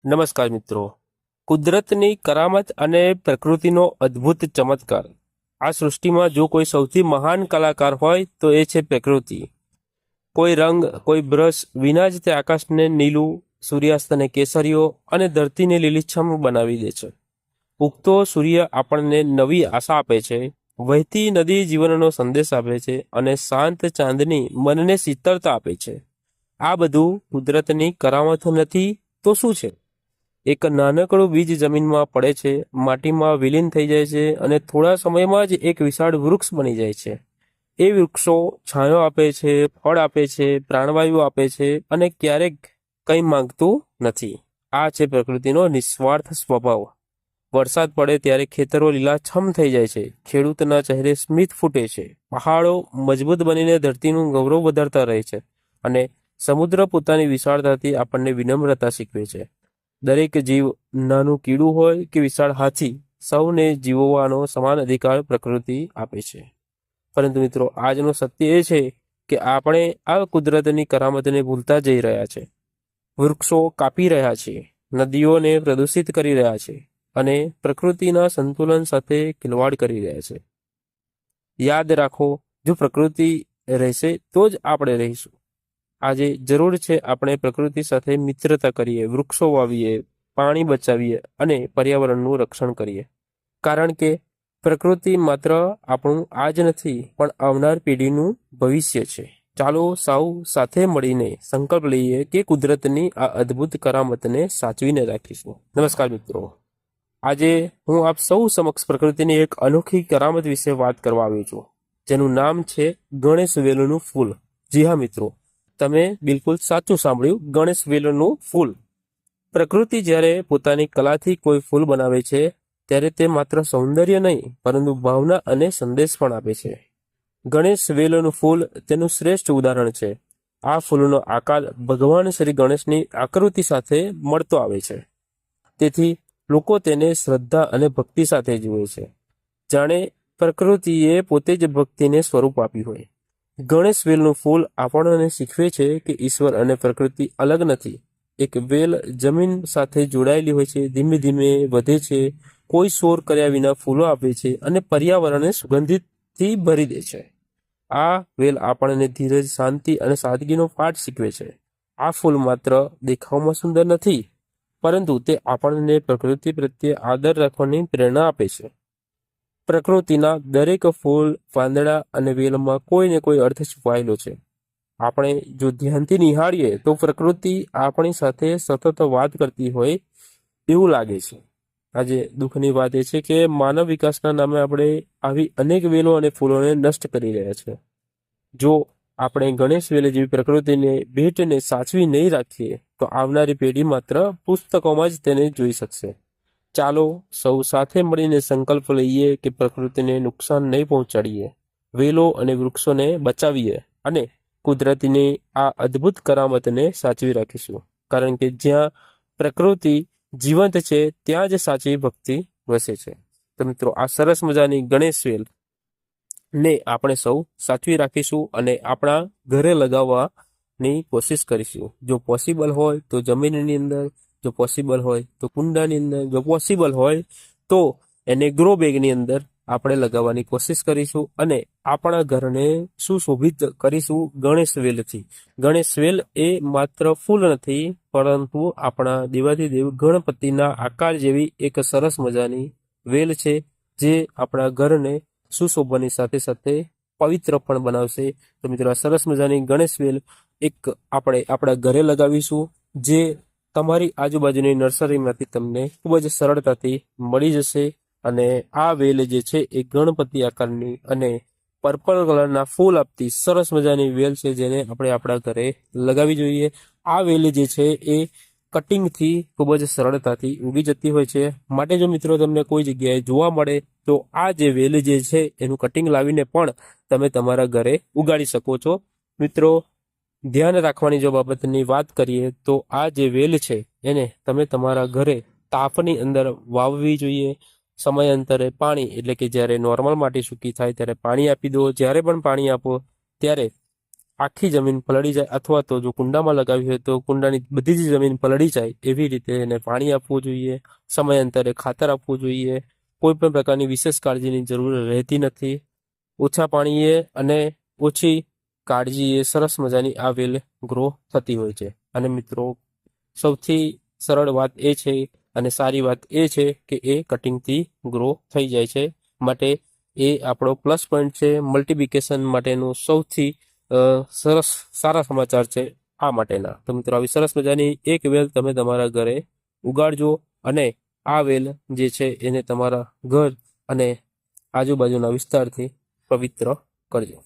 નમસ્કાર મિત્રો. કુદરતની કરામત અને પ્રકૃતિનો અદ્ભુત ચમત્કાર. આ સૃષ્ટિમાં જો કોઈ સૌથી મહાન કલાકાર હોય તો એ છે પ્રકૃતિ. કોઈ રંગ, કોઈ બ્રશ વિના જ તે આકાશને નીલું, સૂર્યાસ્તને કેસરીયો અને ધરતીને લીલીછમ બનાવી દે છે. ઉગતો સૂર્ય આપણને નવી આશા આપે છે, વહેતી નદી જીવનનો સંદેશ આપે છે અને શાંત ચાંદની મનને શીતળતા આપે છે. આ બધું કુદરતની કરામત નથી તો શું છે? એક નાનકડું બીજ જમીનમાં પડે છે, માટીમાં વિલીન થઈ જાય છે અને થોડા સમયમાં જ એક વિશાળ વૃક્ષ બની જાય છે. એ વૃક્ષો છાંયો આપે છે, ફળ આપે છે, પ્રાણવાયુ આપે છે અને ક્યારેક કંઈ માંગતું નથી. આ છે પ્રકૃતિનો નિસ્વાર્થ સ્વભાવ. વરસાદ પડે ત્યારે ખેતરો લીલાછમ થઈ જાય છે, ખેડૂતના ચહેરે સ્મિત ફૂટે છે, પહાડો મજબૂત બનીને ધરતીનું ગૌરવ વધારતા રહે છે અને સમુદ્ર પોતાની વિશાળતાથી આપણને વિનમ્રતા શીખવે છે. દરેક જીવ, નાનું કીડું હોય કે વિશાળ હાથી, સૌને જીવવાનો સમાન અધિકાર પ્રકૃતિ આપે છે. પરંતુ મિત્રો, આજનું સત્ય એ છે કે આપણે આ કુદરતની કરામતને ભૂલતા જઈ રહ્યા છે. વૃક્ષો કાપી રહ્યા છે, નદીઓને પ્રદૂષિત કરી રહ્યા છે અને પ્રકૃતિના સંતુલન સાથે ખિલવાડ કરી રહ્યા છે. યાદ રાખો, જો પ્રકૃતિ રહેશે તો જ આપણે રહીશું. આજે જરૂર છે આપણે પ્રકૃતિ સાથે મિત્રતા કરીએ, વૃક્ષો વાવીએ, પાણી બચાવીએ અને પર્યાવરણનું રક્ષણ કરીએ. કારણ કે પ્રકૃતિ માત્ર આપણું આજ નથી પણ આવનાર પેઢીનું ભવિષ્ય છે. ચાલો સૌ સાથે મળીને સંકલ્પ લઈએ કે કુદરતની આ અદ્ભુત કરામતને સાચવીને રાખીશું. નમસ્કાર મિત્રો. આજે હું આપ સૌ સમક્ષ પ્રકૃતિની એક અનોખી કરામત વિશે વાત કરવા આવ્યો છું, જેનું નામ છે ગણેશ વેલનું ફૂલ. જી હા મિત્રો, તમે બિલકુલ સાચું સાંભળ્યું, ગણેશ વેલનું ફૂલ. પ્રકૃતિ જ્યારે પોતાની કલાથી કોઈ ફૂલ બનાવે છે ત્યારે તે માત્ર સૌંદર્ય નહીં પરંતુ ભાવના અને સંદેશ પણ આપે છે. ગણેશ વેલનું ફૂલ તેનું શ્રેષ્ઠ ઉદાહરણ છે. આ ફૂલનો આકાર ભગવાન શ્રી ગણેશની આકૃતિ સાથે મળતો આવે છે. તેથી લોકો તેને શ્રદ્ધા અને ભક્તિ સાથે જુએ છે, જાણે પ્રકૃતિએ પોતે જ ભક્તિને સ્વરૂપ આપ્યું હોય. ગણેશ વેલનું ફૂલ આપણને શીખવે છે કે ઈશ્વર અને પ્રકૃતિ અલગ નથી. એક વેલ જમીન સાથે જોડાયેલી હોય છે, ધીમે ધીમે વધે છે, કોઈ શોર કર્યા વિના ફૂલો આપે છે અને પર્યાવરણને સુગંધિતથી ભરી દે છે. આ વેલ આપણને ધીરજ, શાંતિ અને સાદગીનો પાઠ શીખવે છે. આ ફૂલ માત્ર દેખાવમાં સુંદર નથી, પરંતુ તે આપણને પ્રકૃતિ પ્રત્યે આદર રાખવાની પ્રેરણા આપે છે. પ્રકૃતિના દરેક ફૂલ, પાંદડા અને વેલમાં કોઈ ને કોઈ અર્થ છુપાયેલો છે. આપણે જો ધ્યાનથી નિહાળીએ તો પ્રકૃતિ આપણી સાથે સતત વાત કરતી હોય એવું લાગે છે. આજે દુઃખની વાત એ છે કે માનવ વિકાસના નામે આપણે આવી અનેક વેલો અને ફૂલોને નષ્ટ કરી રહ્યા છે. જો આપણે ગણેશ વેલ જેવી પ્રકૃતિને ભેટને સાચવી નહીં રાખીએ તો આવનારી પેઢી માત્ર પુસ્તકોમાં જ તેને જોઈ શકશે. ચાલો સૌ સાથે મળીને સંકલ્પ લઈએ કે પ્રકૃતિને નુકસાન નહીં પહોંચાડીએ, વેલો અને વૃક્ષોને બચાવીએ અને કુદરતીની આ અદ્ભુત કરામતને સાચવી રાખીશું. કારણ કે જ્યાં પ્રકૃતિ જીવંત છે ત્યાં જ સાચી ભક્તિ વસે છે. તો મિત્રો, આ સરસ મજાની ગણેશ વેલ ને આપણે સૌ સાચવી રાખીશું અને આપણા ઘરે લગાવવાની કોશિશ કરીશું. જો પોસિબલ હોય તો જમીનની અંદર, જો પોસિબલ હોય તો કુંડાની અંદર, જો પોસિબલ હોય તો એને ગ્રો બેગની અંદર આપણે લગાવવાની કોશિશ કરીશું અને આપણા ઘરને સુશોભિત કરીશું ગણેશ વેલથી. ગણેશ વેલ એ માત્ર ફૂલ નથી પરંતુ આપણા દેવાધિદેવ ગણપતિના આકાર જેવી એક સરસ મજાની વેલ છે, જે આપણા ઘરને સુશોભનની સાથે સાથે પવિત્ર પણ બનાવશે. તો મિત્રો, આ સરસ મજાની ગણેશ વેલ એક આપણે આપણા ઘરે લગાવીશું, જે તમારી આજુબાજુની નર્સરીમાંથી તમને ખૂબ જ સરળતાથી મળી જશે. અને આ વેલ જે છે એ ગણપતિ આકારની અને પર્પલ કલરના ફૂલ આપતી સરસ મજાની વેલ છે, જેને આપણે આપણા ઘરે લગાવી જોઈએ. આ વેલ જે છે એ કટિંગથી ખૂબ જ સરળતાથી ઉગી જતી હોય છે. માટે જો મિત્રો તમને કોઈ જગ્યાએ જોવા મળે તો આ જે વેલ જે છે એનું કટિંગ લાવીને પણ તમે તમારા ઘરે ઉગાડી શકો છો. મિત્રો, ધ્યાન રાખવાની જો બાબતની વાત કરીએ તો આ જે વેલ છે એને તમે તમારા ઘરે તાપની અંદર વાવવી જોઈએ. સમયાંતરે પાણી, એટલે કે જ્યારે નોર્મલ માટી સૂકી થાય ત્યારે પાણી આપી દો. જ્યારે પણ પાણી આપો ત્યારે આખી જમીન પલળી જાય, અથવા તો જો કુંડામાં લગાવી હોય તો કુંડાની બધી જ જમીન પલળી જાય એવી રીતે એને પાણી આપવું જોઈએ, સમયાંતરે ખાતર આપવું જોઈએ. કોઈ પણ પ્રકારની વિશેષ કાળજીની જરૂર રહેતી નથી. ઓછા પાણીએ અને ઓછી કાળજીએ સરસ મજાની આ વેલ ગ્રો થતી હોય છે. અને મિત્રો, સૌથી સરળ વાત એ છે અને સારી વાત એ છે કે એ કટિંગથી ગ્રો થઈ જાય છે, માટે એ આપણો પ્લસ પોઈન્ટ છે. મલ્ટિપ્લિકેશન માટેનું સૌથી સરસ સારા સમાચાર છે આ માટેના. તો મિત્રો, આવી સરસ મજાની એક વેલ તમે તમારા ઘરે ઉગાડજો અને આ વેલ જે છે એને તમારા ઘર અને આજુબાજુના વિસ્તારથી પવિત્ર કરજો.